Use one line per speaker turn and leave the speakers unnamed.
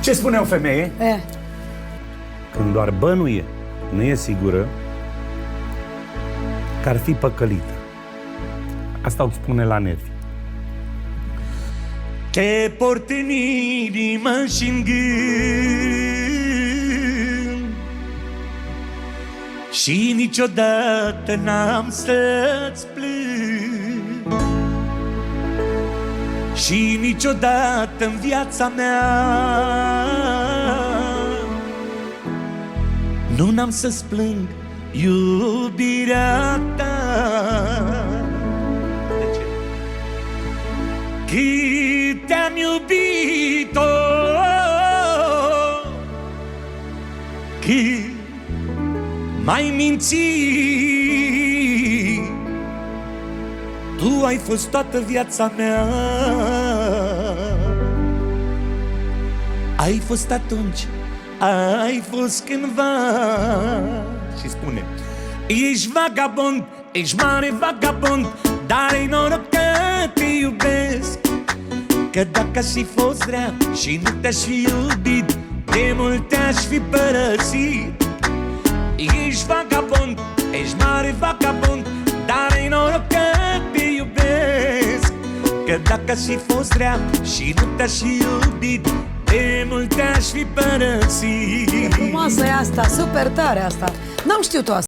Ce spune o femeie?
Când doar bănuie, nu e sigură că ar fi păcălită. Asta o spune la nervi.
Te port în inimă și-n gând și niciodată n-am să-ți plâng și niciodată în viața mea nu n-am să-ți plâng iubirea ta. Cât te-am iubit-o, cât m-ai mințit, tu ai fost toată viața mea. Ai fost atunci, ai fost cândva. Și spune: ești vagabond, ești mare vagabond, dar e noroc că te iubesc. Că dacă aș fi fost rea și nu te-aș fi iubit, de mult te-aș fi părăsit. Ești vagabond, ești mare vagabond, dar e noroc că te iubesc. Că dacă aș fi fost rea și nu te-aș fi iubit, de mult te-aș fi părăsit.
E frumoasă e asta, super tare asta. N-am știut-o asta.